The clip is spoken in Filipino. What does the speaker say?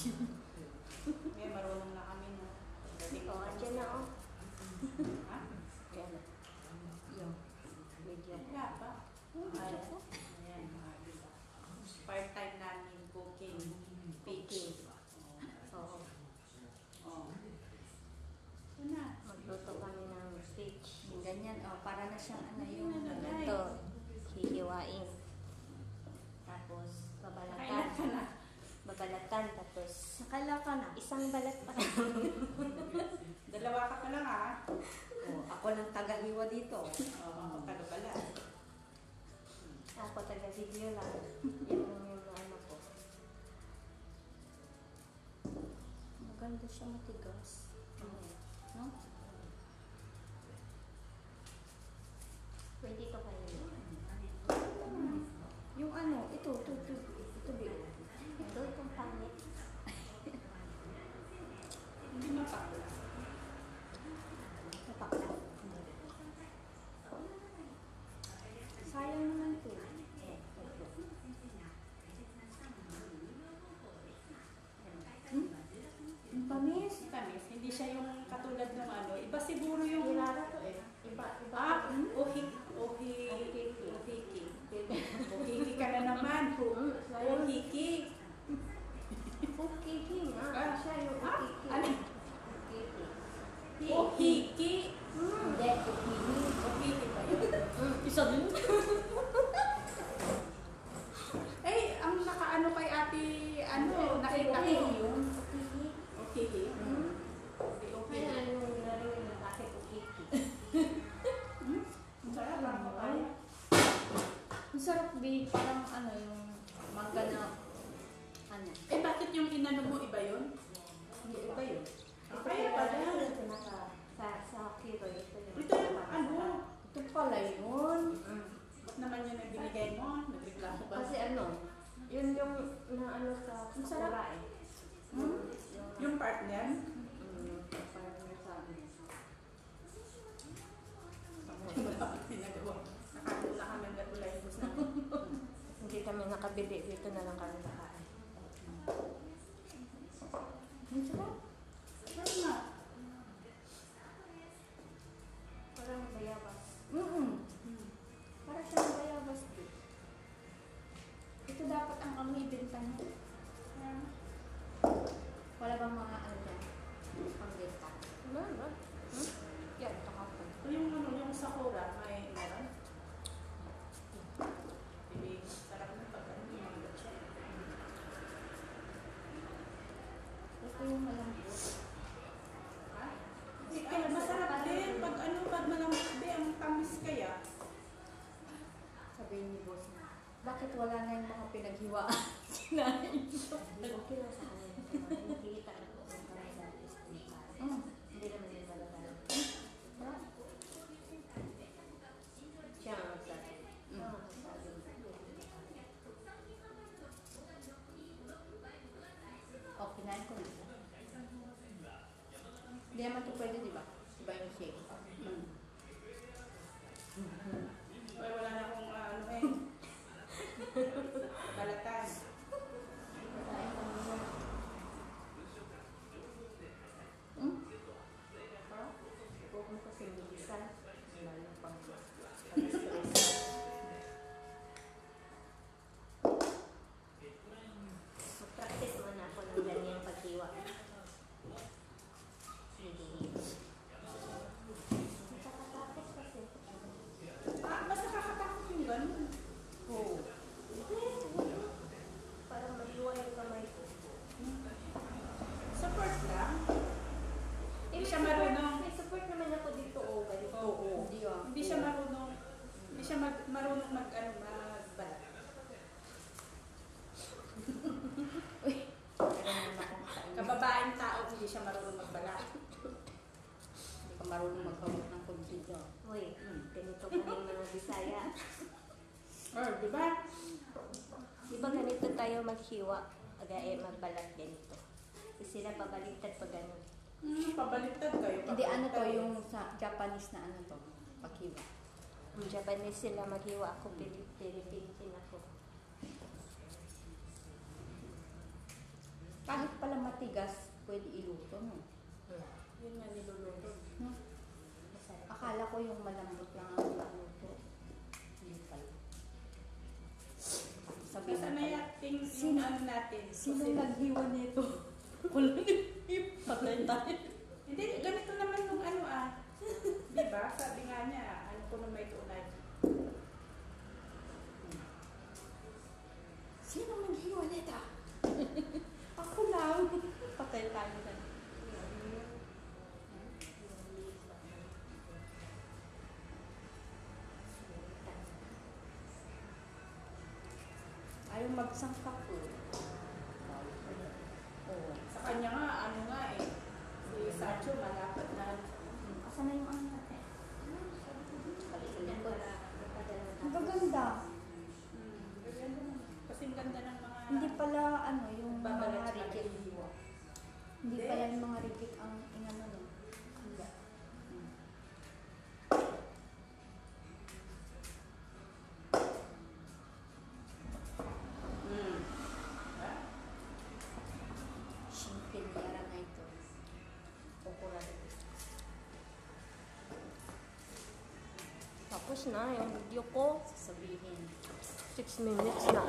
Ngayon, marunong na kami na. Oo, andyan na oh. Ha? Ayan na. Yung medyo. Wala pa. Medyo po. Ayan. Part-time namin cooking. Baking. Oo. Oh. Ito na. Magluto kami ng peach. Ganyan, oh, para na siyang ano yung Ito, hihiwain. Tapos, Kailan babalatan. ka na? Babalatan, tapos Nakala ka na. isang balat pa. Dalawa ka pa lang ha? Oh, ako lang taga-hiwa dito. Oo, ako taga pala. Ako taga-video lang. Yan lang yung ano ko. Maganda siya matigas. No? Pwede ito kayo. Yung ano, ito, babe. Ito, itong pangit. Hindi mapakla. Napakla. Sayang naman to. Eh, ito. Ang tamis. Tamis, hindi siya yung katulad ng ano. Iba siguro yung... Hirara to eh. Iba. Ah, ohiki ka na naman. Ohiki. Ukiki nga. Ah, Siya yung ah, ukiki. ano? Ukiki. Ohiki. Hindi, ukiki. Ohiki ba yun? Isa din. Eh, ang nakaano kay ate, ano, nakita ko. Yung ukiki. Ohiki. Okay. Kaya yung narinig na bakit ukiki. Ang sarap lang mo ay. Ang sarap, babe. Parang ano, yung mangga na, ano. Eh, bakit yung inano mo iba yun? Hindi, iba yun. Kaya pala. Ito sa kilo. Ito yung Ito yung ano. Ito pala yun. Ba't naman yun na binigay mo? Nagreklamo ka. Kasi ano, yun yung na ano sa Ang sarap. sakura eh. Yung part niyan? Parang nasabi. Wala akong pinagawa. Nakakula kami ng gulay ko sa Hindi kami nakabili. Dito na lang kami nakain. Ang sarap. Ano nga? Parang bayabas. Para siyang bayabas, babe. Ito dapat ang kami ibenta niya. Wala bang mga ano dyan? Pangbenta. Ano? Yan, ito ka pa. Ito yung ano, yung sakura, may meron. Hindi, sarap na pag ano, yung siya. Ito yung malambot. Ha? Ay, masarap din. Pag ano, pag malambot din, ang tamis kaya. Sabihin ni boss na, bakit wala na yung mga pinaghiwaan? Kinain. Okay lang sa kanila. Hindi kita na po sa kanila. Hindi naman yung talaga. Siya ang magsabi. Siya ang magsabi. Oh, kinain ko na. Hindi naman ito pwede, di ba? Diba yung shake? Ay, wala na akong ano eh. Balatan. Kain kami na. Huwag mo kasi milisan. Lalo pang stress. Mag-practice muna ako ng ganyang paghiwa. Sige. Nakakatapos kasi. Ah, mas nakakatakot yung ganun. Oo. Parang mahiwa yung kamay ko. Support lang. Eh, Hindi siya marunong. May support naman ako dito. Oh, ganito. Oo. Hindi ah. Hindi siya marunong. Hindi siya marunong ano, magbalat. Meron naman akong kain. Kababaeng tao, hindi siya marunong magbalat. Hindi ka marunong magpamot ng kunti dyan. Uy, ganito kami mga Bisaya. Or, di ba? Di ba ganito tayo maghiwa? Magbalat ganito. Kasi sila pabaliktad pag gano'n. Pabaliktad kayo. Hindi, ano to pabaliktad. yung sa Japanese na ano to? Pakiwa. Japanese sila maghiwa. Ako, Philippine ako. Kahit pala matigas, pwede iluto, no? Yun nga niluluto. No? Masarap. Akala ko yung malambot lang ang iluto. Hindi pala. Sabihin Basta na may pala. acting yung Sino- ano natin. Sino Kasi- naghiwa nito? Wala patay tayo. Hindi, ganito naman nung ano Diba? Sabi nga niya, ano ko na may tunay. Sino naghiwa nito? Ako lang. Patay tayo na. Ayaw magsangkap ko. Oo. Sa kanya nga, ano nga si Sancho malapit na. Asan na yung ano natin? Yan pala. Ang gaganda. Ganda naman. Kasing ganda ng mga... Hindi pala ano yung Babalat mga sa rigid. hiwa. Hindi Hindi. pala yung mga rigid ang inano no. Hindi. Simpilyara na ito. Okura. Tapos na yung video ko. Sasabihin. 6 minutes na.